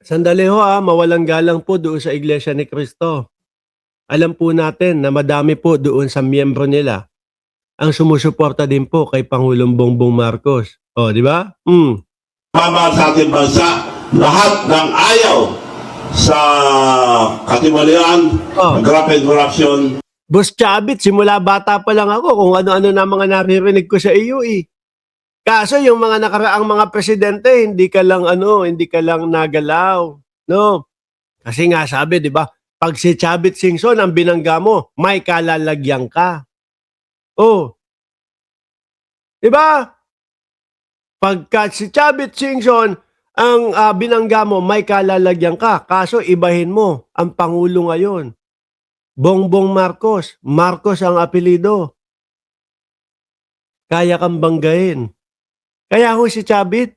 Sandali ho mawalang galang po doon sa Iglesia ni Cristo. Alam po natin na madami po doon sa miyembro nila ang sumusuporta din po kay Pangulong Bongbong Marcos. O, di ba? Mama sa ating bansa, lahat ng ayaw sa katiwalian, grabe corruption. Boss Chavit, simula bata pa lang ako kung ano-ano na mga naririnig ko sa iyo eh. Kaso yung mga nakaraang mga presidente, hindi ka lang nagalaw, no? Kasi nga sabi, 'di ba? Pag si Chavit Singson ang binangga mo, may kalalagyan ka. Oh. 'Di ba? Pagka si Chavit Singson ang binangga mo, may kalalagyan ka. Kaso ibahin mo ang pangulo ngayon. Bongbong Marcos. Marcos ang apelido. Kaya kang banggain. Kaya ho si Chavit,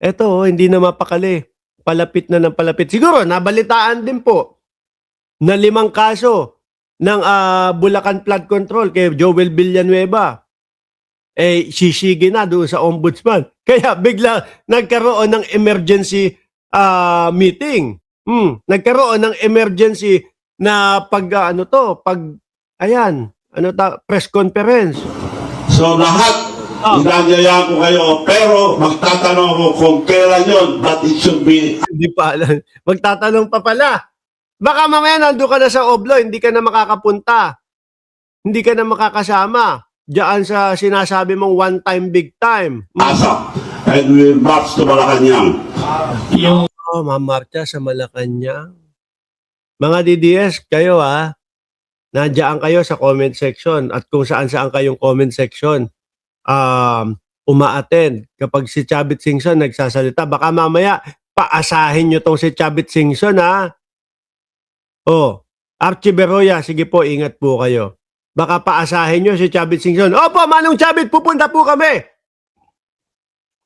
eto hindi na mapakali. Palapit na ng palapit. Siguro, nabalitaan din po na 5 kaso ng Bulacan Flood Control kay Joel Villanueva. Sisigi na doon sa ombudsman. Kaya bigla nagkaroon ng emergency meeting. Nagkaroon ng emergency na press conference. So lahat, inanyaya ko kayo, pero magtatanong ako kung kailan yun, but it should be... Hindi pa alam. Magtatanong pa pala. Baka mamaya nandun ka na sa Oblo, hindi ka na makakapunta. Hindi ka na makakasama. Diyan sa sinasabi mong one time, big time. Asa, and we will march to Malacanang. Mamarcha sa Malacanang. Mga DDS, kayo nandiyan kayo sa comment section at kung saan-saan kayong comment section uma-attend. Kapag si Chavit Singson nagsasalita, baka mamaya paasahin nyo tong si Chavit Singson Archie Beroya, sige po, ingat po kayo. Baka paasahin nyo si Chavit Singson. Opo, Manong Chavit, pupunta po kami.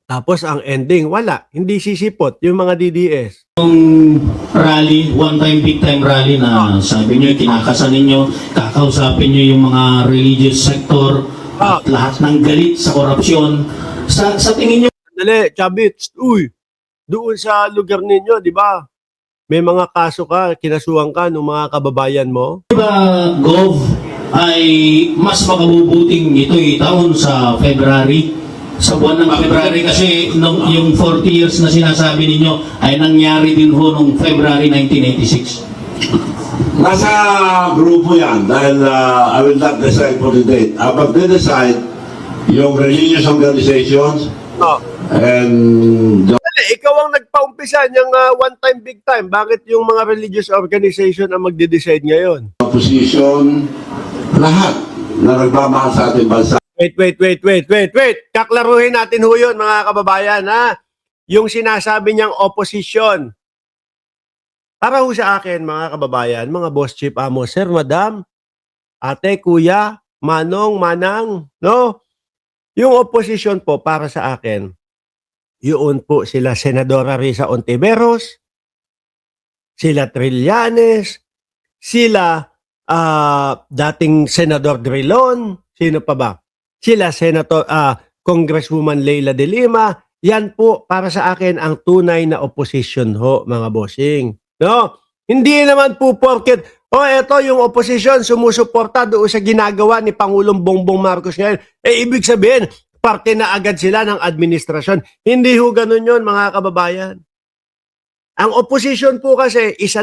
Tapos ang ending, wala. Hindi sisipot yung mga DDS. Yung rally, one time, big time rally na sabi nyo, kinakasan ninyo, kakausapin nyo yung mga religious sector, at lahat ng galit sa korupsyon. Sa tingin nyo... Dali, Chavit, doon sa lugar ninyo, di ba? May mga kaso ka, kinasuhan ka ng mga kababayan mo? Di ba, Gov, ay mas makabubuting ito taon sa February? Sa buwan ng February kasi yung 40 years na sinasabi ninyo ay nangyari din ho noong February 1986. Nasa grupo yan dahil I will not decide for the date. Mag-decide yung religious organizations and... Dali, ikaw ang nagpaumpisa niyang one time, big time. Bakit yung mga religious organization ang magde-decide ngayon? Opposition, lahat na nagmamahal sa ating bansa. Wait. Kaklaruhin natin ho yun, mga kababayan, Yung sinasabi niyang opposition. Para ho sa akin, mga kababayan, mga boss chief amo, sir, madam, ate, kuya, manong, manang, no? Yung opposition po, para sa akin, yun po sila Senadora Risa Ontiveros, sila Trillanes, sila dating Senador Drilon, sino pa ba? Sila Congresswoman Leila de Lima. Yan po para sa akin ang tunay na opposition ho, mga bossing. No? Hindi naman po porket eto yung opposition sumusuporta doon sa ginagawa ni Pangulong Bongbong Marcos ngayon. Ibig sabihin, parte na agad sila ng administrasyon. Hindi ho ganun yun, mga kababayan. Ang opposition po kasi, isa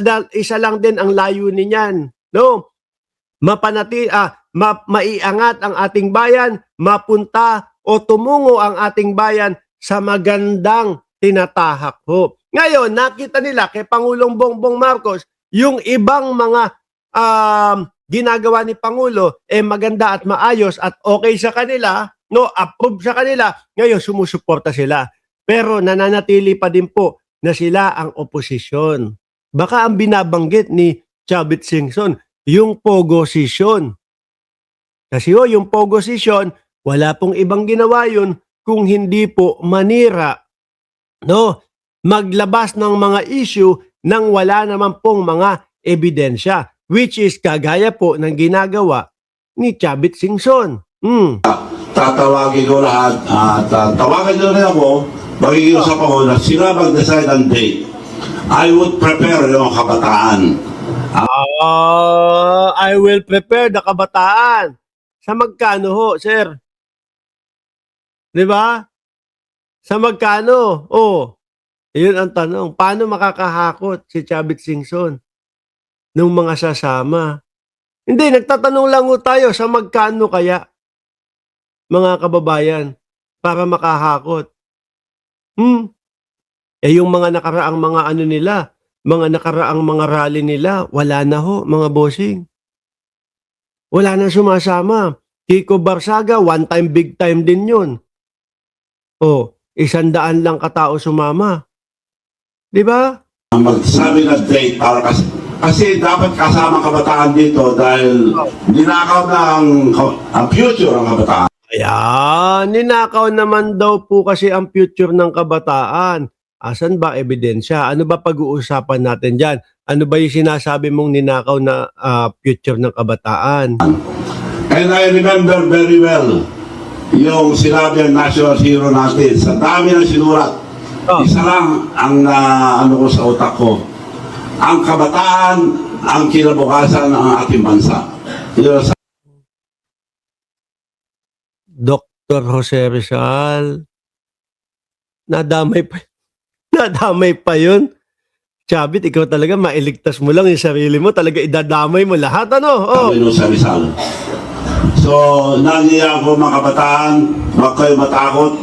lang din ang layunin niyan. No? Maiangat ang ating bayan, mapunta o tumungo ang ating bayan sa magandang tinatahak ho. Ngayon, nakita nila kay Pangulong Bongbong Marcos, yung ibang mga ginagawa ni Pangulo, maganda at maayos at okay sa kanila, no, approve sa kanila, ngayon sumusuporta sila. Pero nananatili pa din po na sila ang oposisyon. Baka ang binabanggit ni Chavit Singson, yung pogosisyon. Kasi yung pogosisyon, wala pong ibang ginawa yun kung hindi po manira, no? Maglabas ng mga issue nang wala naman pong mga ebidensya, which is kagaya po ng ginagawa ni Chavit Singson. Tatawagin ko lahat at tawagan nyo rin ako, mag-iusap ako na sila mag-decide ang date. I would prepare yung kabataan. I will prepare the kabataan. Sa magkano ho, sir? 'Di ba? Sa magkano? Oh, yun ang tanong. Paano makakahakot si Chavit Singson nung mga sasama? Hindi, nagtatanong lang ho tayo sa magkano kaya, mga kababayan, para makahakot. Yung mga nakaraang mga ano nila, mga nakaraang mga rally nila, wala na ho, mga bossing. Wala na sumasama. Kiko Barsaga, one time, big time din yun. Oh, 100 lang katao sumama. Di ba? Magsabi ng date para kasi dapat kasama kabataan dito dahil ninakaw na ang future ng kabataan. Ayan, ninakaw naman daw po kasi ang future ng kabataan. Asan ba ebidensya? Ano ba pag-uusapan natin dyan? Ano ba yung sinasabi mong ninakaw na future ng kabataan? And I remember very well yung sinabi ng national hero natin. Sa dami ng sinulat, isa lang ang ano ko sa utak ko. Ang kabataan, ang kinabukasan ng ating bansa. Yun. Dr. Jose Rizal, nadamay pa yun. Chavit, ikaw talaga mailigtas mo lang yung sarili mo, talaga idadamay mo lahat, ano? Oh. Sa Rizal. So, nangyayang ko mga kabataan, huwag kayo matakot.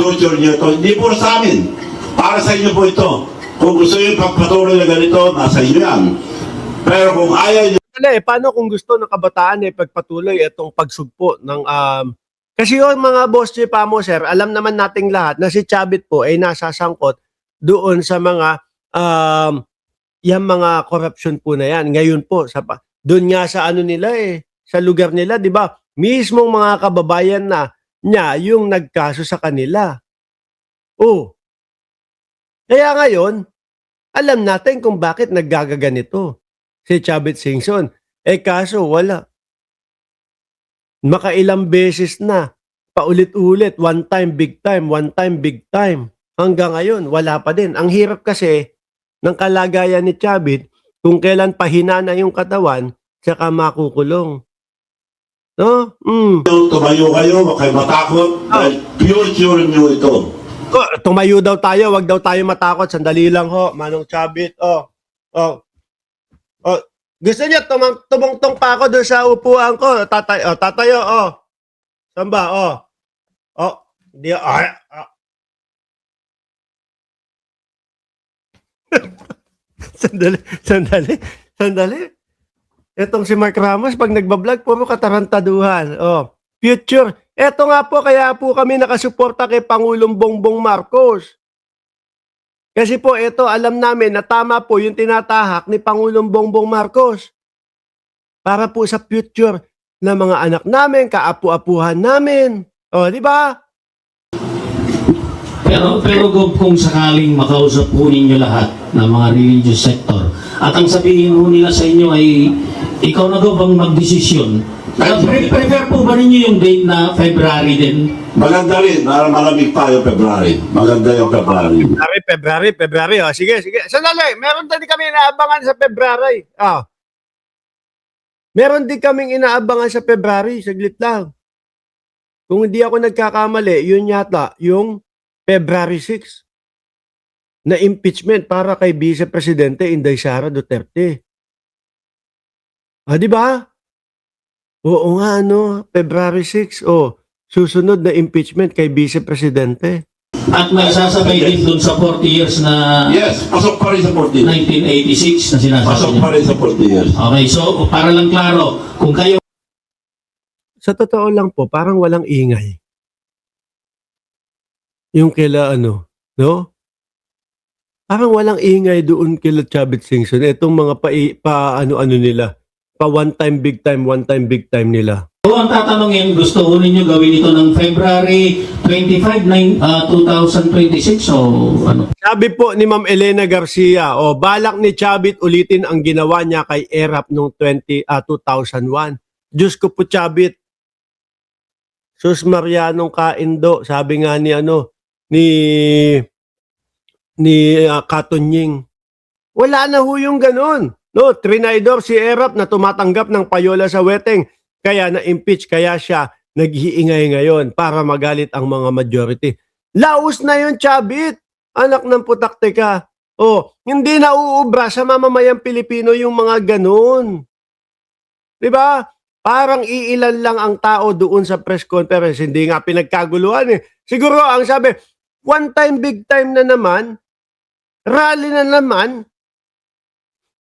Future nyo ito, hindi po sa amin. Para sa inyo po ito. Kung gusto nyo pagpatuloy na ganito, nasa inyo yan. Pero kung ayaw nyo, Paano kung gusto ng kabataan pagpatuloy itong pagsugpo ng kasi yung mga boss chief mo, sir, alam naman nating lahat na si Chavit po ay nasasangkot doon sa mga yung mga corruption po na yan. Ngayon po doon nga sa ano nila sa lugar nila, 'di ba? Mismong mga kababayan na niya yung nagkaso sa kanila. Oh. Kaya ngayon, alam natin kung bakit naggagaganito si Chavit Singson. Kaso wala. Makailang beses na, paulit-ulit, one time, big time, one time, big time. Hanggang ngayon, wala pa din. Ang hirap kasi ng kalagayan ni Chavit, kung kailan pahina na yung katawan, tsaka makukulong. No? tumayo kayo, huwag kayo matakot. Dahil future nyo ito. Tumayo daw tayo, wag daw tayo matakot. Sandali lang ho, Manong Chavit. Gusto niya tumungtong pa ako doon sa upuan ko. Tatayo. Saan ba? Di, Sandali. Etong si Mark Ramos, pag nagbablog, puro katarantaduhan. Future. Eto nga po, kaya po kami nakasuporta kay Pangulong Bongbong Marcos. Kasi po ito, alam namin na tama po yung tinatahak ni Pangulong Bongbong Marcos. Para po sa future ng mga anak namin, kaapu-apuhan namin. Di ba? Pero kung sakaling makausap po ninyo lahat ng mga religious sector at ang sabihin po nila sa inyo ay ikaw na daw bang magdesisyon? Prefer po ba ninyo yung date na February din? Maganda rin, malamig pa yung February. Maganda yung February. February. Sige. Sandali, meron din kami inaabangan sa February. Meron din kaming inaabangan sa February. Saglit lang. Kung hindi ako nagkakamali, yun yata yung February 6 na impeachment para kay Vice Presidente Inday Sara Duterte. Di ba? Oo nga, February 6. Susunod na impeachment kay Vice Presidente. At may sasabay din dun sa 40 years na... Yes, pasok pa rin sa 40 years. 1986 na sinasabi Pasok niya. pa rin sa 40 years. Okay, so para lang klaro, kung kayo... Sa totoo lang po, parang walang ingay. Yung kila no? Parang walang ingay doon kila Chavit Singson. Itong mga ano nila. Pa one time, big time nila. Kung ang tatanungin, gusto ko ninyo gawin ito ng February 25, 2026 o ano? Sabi po ni Ma'am Elena Garcia, balak ni Chavit ulitin ang ginawa niya kay ERAP noong 2001. Diyos ko po, Chavit. Sus Marianong Kaindo, sabi nga ni Katonying, Wala na ho yung ganun. No, trinidor si Erap na tumatanggap ng payola sa weteng. Kaya na-impeach, kaya siya naghiingay ngayon para magalit ang mga majority. Laos na yun, Chabit. Anak ng putakte ka. Oh, hindi na uubra sa mamamayang Pilipino yung mga ganun. 'Di ba? Parang iilan lang ang tao doon sa press conference. Hindi nga pinagkaguluhan eh. Siguro ang sabi, one time, big time na naman, rally na naman,